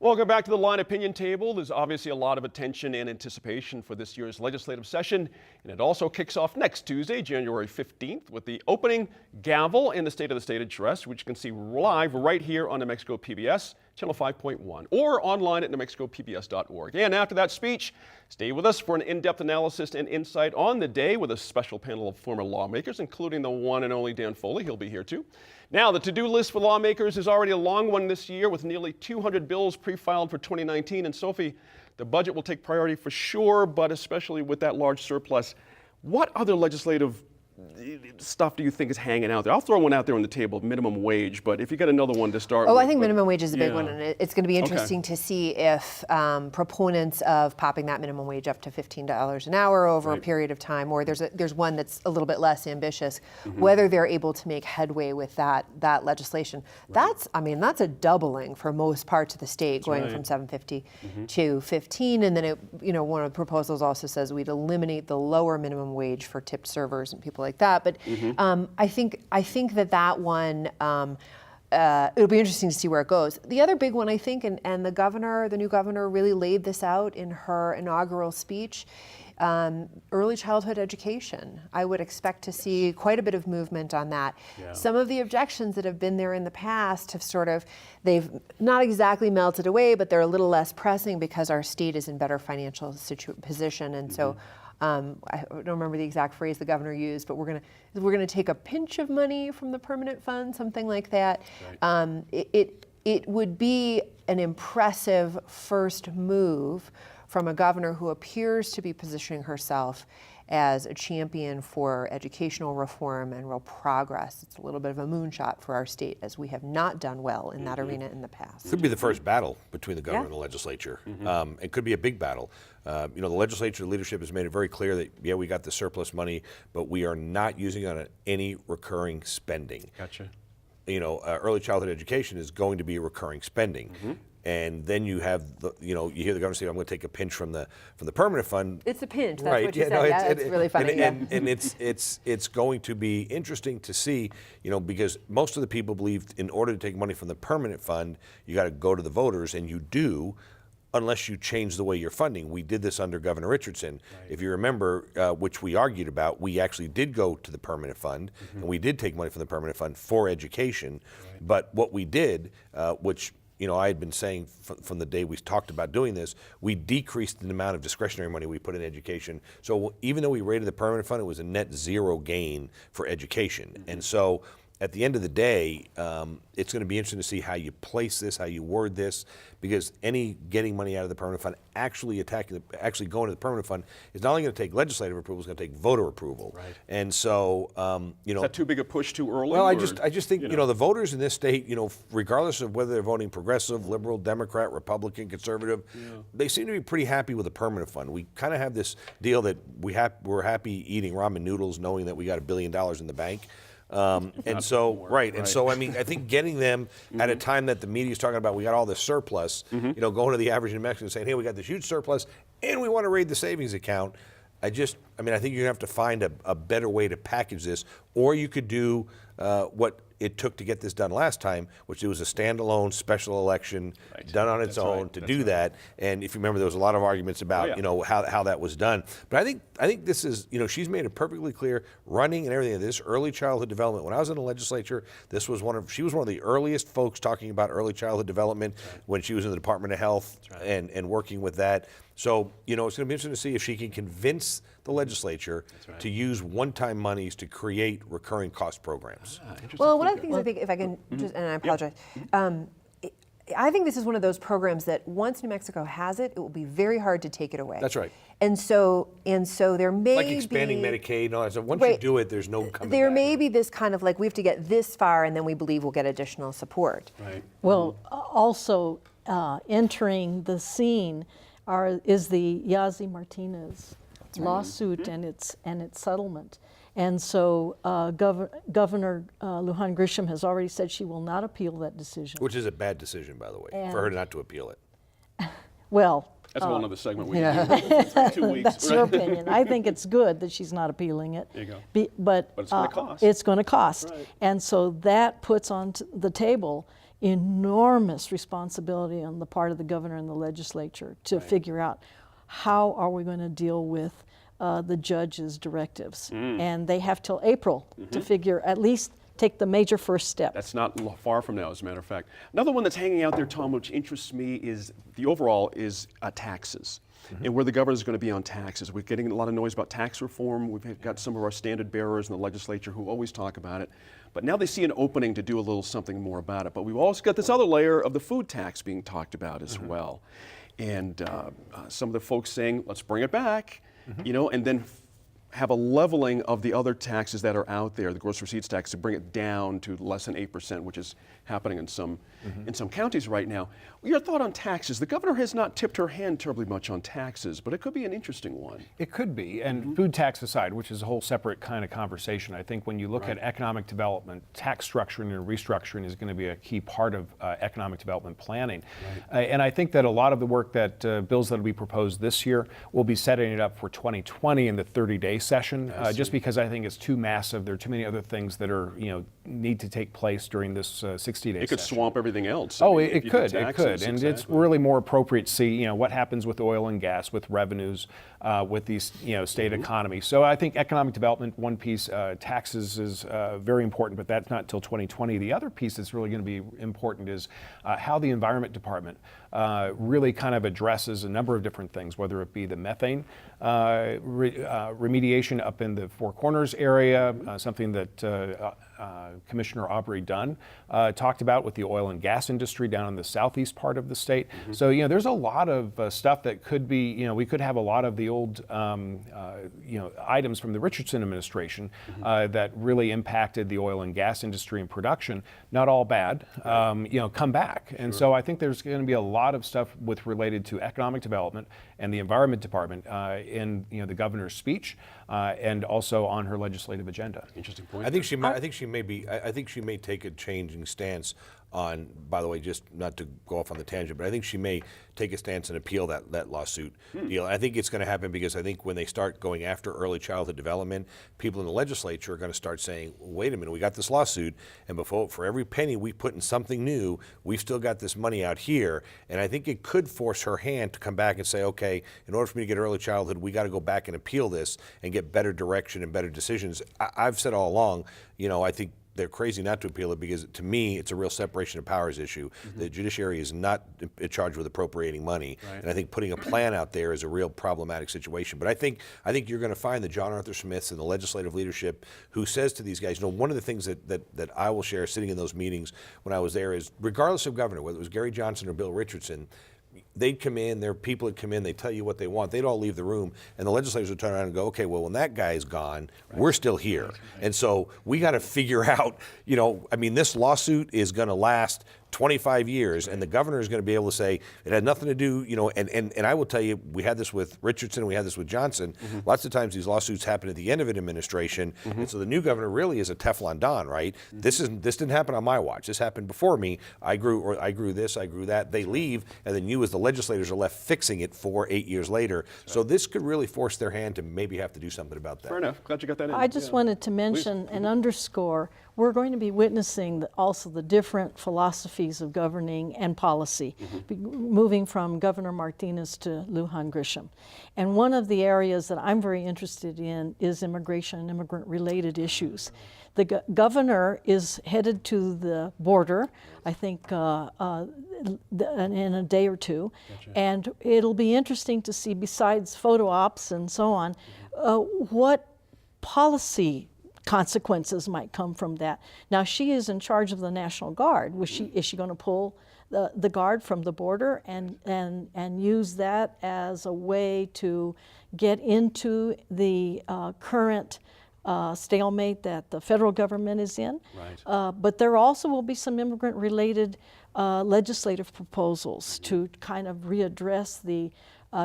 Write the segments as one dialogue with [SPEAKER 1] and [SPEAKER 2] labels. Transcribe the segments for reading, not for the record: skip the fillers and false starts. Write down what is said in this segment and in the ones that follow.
[SPEAKER 1] Welcome back to the Line Opinion Table. There's obviously a lot of attention and anticipation for this year's legislative session, and it also kicks off next Tuesday, January 15th, with the opening gavel in the State of the State address, which you can see live right here on New Mexico PBS, Channel 5.1, or online at newmexicopbs.org. And after that speech, stay with us for an in-depth analysis and insight on the day with a special panel of former lawmakers, including the one and only Dan Foley. He'll be here too. Now, the to-do list for lawmakers is already a long one this year, with nearly 200 bills pre-filed for 2019. And Sophie, the budget will take priority for sure, but especially with that large surplus. What other legislative stuff do you think is hanging out there? I'll throw one out there on the table, minimum wage, but if you got another one to start with.
[SPEAKER 2] I think minimum wage is a big one, and it's going to be interesting to see if proponents of popping that minimum wage up to $15 an hour over a period of time, or there's one that's a little bit less ambitious, whether they're able to make headway with that legislation. That's a doubling for most parts of the state, going from $7.50 to $15, and then one of the proposals also says we'd eliminate the lower minimum wage for tipped servers and people like that. But I think that one, it'll be interesting to see where it goes. The other big one, I think, and the new governor really laid this out in her inaugural speech, early childhood education. I would expect to see quite a bit of movement on that. Yeah. Some of the objections that have been there in the past have they've not exactly melted away, but they're a little less pressing because our state is in better financial position. And so I don't remember the exact phrase the governor used, but we're gonna take a pinch of money from the permanent fund, something like that. Right. It would be an impressive first move from a governor who appears to be positioning herself as a champion for educational reform and real progress. It's a little bit of a moonshot for our state, as we have not done well in that arena in the past.
[SPEAKER 3] Could be the first battle between the governor and the legislature. It could be a big battle. The legislature leadership has made it very clear that, we got the surplus money, but we are not using it on any recurring spending.
[SPEAKER 1] Gotcha.
[SPEAKER 3] Early childhood education is going to be recurring spending. And then you have you hear the governor say, "I'm going to take a pinch from the permanent fund."
[SPEAKER 2] It's a pinch. That's what you said. It's really funny.
[SPEAKER 3] And it's going to be interesting to see, because most of the people believe in order to take money from the permanent fund, you got to go to the voters, and you do, unless you change the way you're funding. We did this under Governor Richardson. Right. If you remember, which we argued about, we actually did go to the permanent fund, and we did take money from the permanent fund for education. Right. But what we did, which I had been saying from the day we talked about doing this, we decreased the amount of discretionary money we put in education. So even though we rated the permanent fund, it was a net zero gain for education. And so at the end of the day, it's going to be interesting to see how you place this, how you word this, because getting money out of the permanent fund, actually going to the permanent fund, is not only going to take legislative approval, it's going to take voter approval. Right. And so,
[SPEAKER 1] is that too big a push too early?
[SPEAKER 3] Well, I just think the voters in this state, regardless of whether they're voting progressive, liberal, Democrat, Republican, conservative, they seem to be pretty happy with the permanent fund. We kind of have this deal that we're happy eating ramen noodles, knowing that we got $1 billion in the bank. And so I think getting them at a time that the media is talking about, we got all this surplus, going to the average New Mexican and saying, hey, we got this huge surplus and we want to raid the savings account. I think you're going to have to find a better way to package this, or you could do what it took to get this done last time, which it was a standalone special election done on its own to do that. And if you remember, there was a lot of arguments about how that was done. But I think this is, she's made it perfectly clear, running and everything, this early childhood development. When I was in the legislature, she was one of the earliest folks talking about early childhood development when she was in the Department of Health and working with that. So, it's going to be interesting to see if she can convince the legislature to use one-time monies to create recurring cost programs.
[SPEAKER 2] Well, one of the things I think, if I can just, and I apologize, I think this is one of those programs that once New Mexico has it, it will be very hard to take it away.
[SPEAKER 3] That's right.
[SPEAKER 2] And so there may be...
[SPEAKER 3] Like expanding Medicaid and all that stuff. Once you do it, there's no coming
[SPEAKER 2] There
[SPEAKER 3] back.
[SPEAKER 2] may be this kind of we have to get this far and then we believe we'll get additional support.
[SPEAKER 1] Right.
[SPEAKER 4] Well, also entering the scene is the Yazzie Martinez lawsuit and its settlement. And so Governor Lujan Grisham has already said she will not appeal that decision.
[SPEAKER 3] Which is a bad decision, by the way, for her not to appeal it.
[SPEAKER 4] Well,
[SPEAKER 1] that's a whole other segment we can do in 2 weeks.
[SPEAKER 4] That's your opinion. I think it's good that she's not appealing it.
[SPEAKER 1] There you go.
[SPEAKER 4] But
[SPEAKER 1] it's going to cost.
[SPEAKER 4] It's going to cost.
[SPEAKER 1] Right.
[SPEAKER 4] And so that puts on the table enormous responsibility on the part of the governor and the legislature to figure out how are we going to deal with the judge's directives. And they have till April to figure, at least take the major first step.
[SPEAKER 1] That's not far from now, as a matter of fact. Another one that's hanging out there, Tom, which interests me is the overall is taxes. And where the governor's going to be on taxes. We're getting a lot of noise about tax reform. We've got some of our standard bearers in the legislature who always talk about it. But now they see an opening to do a little something more about it. But we've also got this other layer of the food tax being talked about as well. And some of the folks saying, let's bring it back, you know, and then have a leveling of the other taxes that are out there, the gross receipts tax, to bring it down to less than 8%, which is happening in some counties right now. Your thought on taxes? The governor has not tipped her hand terribly much on taxes, but it could be an interesting one.
[SPEAKER 5] It could be, and food tax aside, which is a whole separate kind of conversation, I think when you look at economic development, tax structuring and restructuring is going to be a key part of economic development planning. And I think that a lot of the work that bills that will be proposed this year will be setting it up for 2020 in the 30-day session, just because I think it's too massive. There are too many other things that are, you know, need to take place during this 60-day session.
[SPEAKER 1] It could swamp everything else.
[SPEAKER 5] Oh,
[SPEAKER 1] I mean, if
[SPEAKER 5] it
[SPEAKER 1] you
[SPEAKER 5] could,
[SPEAKER 1] do
[SPEAKER 5] it could. And it's really more appropriate to see, you know, what happens with oil and gas, with revenues, with these, you know, state economy. So I think economic development, one piece, taxes is very important, but that's not until 2020. The other piece that's really going to be important is how the Environment Department really kind of addresses a number of different things, whether it be the methane remediation up in the Four Corners area, something that Commissioner Aubrey Dunn talked about with the oil and gas industry down in the southeast part of the state. So, you know, there's a lot of stuff that could be, you know, we could have a lot of the old, you know, items from the Richardson administration that really impacted the oil and gas industry and production, not all bad, you know, come back. And so I think there's going to be a lot of stuff with related to economic development and the Environment Department in, you know, the governor's speech and also on her legislative agenda.
[SPEAKER 1] Interesting point.
[SPEAKER 3] I think she may. I think she may take a changing stance on. By the way, just not to go off on the tangent, but I think she may take a stance and appeal that lawsuit deal. I think it's going to happen because I think when they start going after early childhood development, people in the legislature are going to start saying, "Wait a minute, we got this lawsuit, and for every penny we put in something new, we've still got this money out here." And I think it could force her hand to come back and say, "Okay, in order for me to get early childhood, we got to go back and appeal this and get better direction and better decisions." I've said all along, you know, I think they're crazy not to appeal it because, to me, it's a real separation of powers issue. The judiciary is not charged with appropriating money, and I think putting a plan out there is a real problematic situation. But I think you're going to find the John Arthur Smiths and the legislative leadership who says to these guys, you know, one of the things that I will share sitting in those meetings when I was there is, regardless of governor, whether it was Gary Johnson or Bill Richardson, they'd come in, their people would come in, they'd tell you what they want, they'd all leave the room, and the legislators would turn around and go, okay, well, when that guy's gone, we're still here. And so we got to figure out, you know, I mean, this lawsuit is going to last 25 years, and the governor is going to be able to say it had nothing to do, you know, and I will tell you, we had this with Richardson, we had this with Johnson. Lots of times these lawsuits happen at the end of an administration, and so the new governor really is a Teflon Don, right? This didn't happen on my watch. This happened before me. I grew this, I grew that. They leave, and then you as the legislators are left fixing it 8 years later. So this could really force their hand to maybe have to do something about that.
[SPEAKER 1] Fair enough. Glad you got that in.
[SPEAKER 4] I just wanted to mention and underscore, we're going to be witnessing also the different philosophies of governing and policy, moving from Governor Martinez to Lujan Grisham. And one of the areas that I'm very interested in is immigration and immigrant-related issues. The governor is headed to the border, I think, in a day or two. Gotcha. And it'll be interesting to see, besides photo ops and so on, what policy consequences might come from that. Now, she is in charge of the National Guard. Is she going to pull the Guard from the border and use that as a way to get into the current stalemate that the federal government is in? Right. But there also will be some immigrant-related legislative proposals to kind of readdress the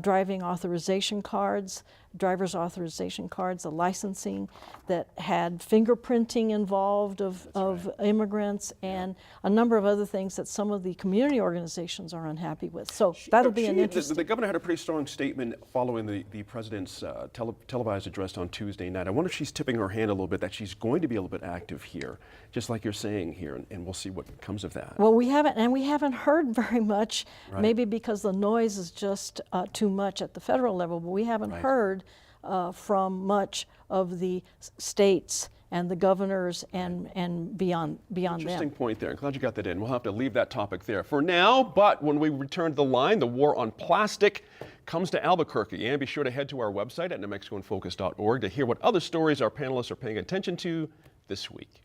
[SPEAKER 4] driving authorization cards, driver's authorization cards, the licensing, that had fingerprinting involved of immigrants, and a number of other things that some of the community organizations are unhappy with. So that'll be an interesting.
[SPEAKER 1] The governor had a pretty strong statement following the president's televised address on Tuesday night. I wonder if she's tipping her hand a little bit that she's going to be a little bit active here, just like you're saying here, and we'll see what comes of that.
[SPEAKER 4] Well, we haven't heard very much, maybe because the noise is just too much at the federal level, but we haven't heard from much of the states and the governors and beyond
[SPEAKER 1] Interesting
[SPEAKER 4] them.
[SPEAKER 1] point there. I'm glad you got that in. We'll have to leave that topic there for now, but when we return to the line, the war on plastic comes to Albuquerque. And be sure to head to our website at NewMexicoInFocus.org to hear what other stories our panelists are paying attention to this week.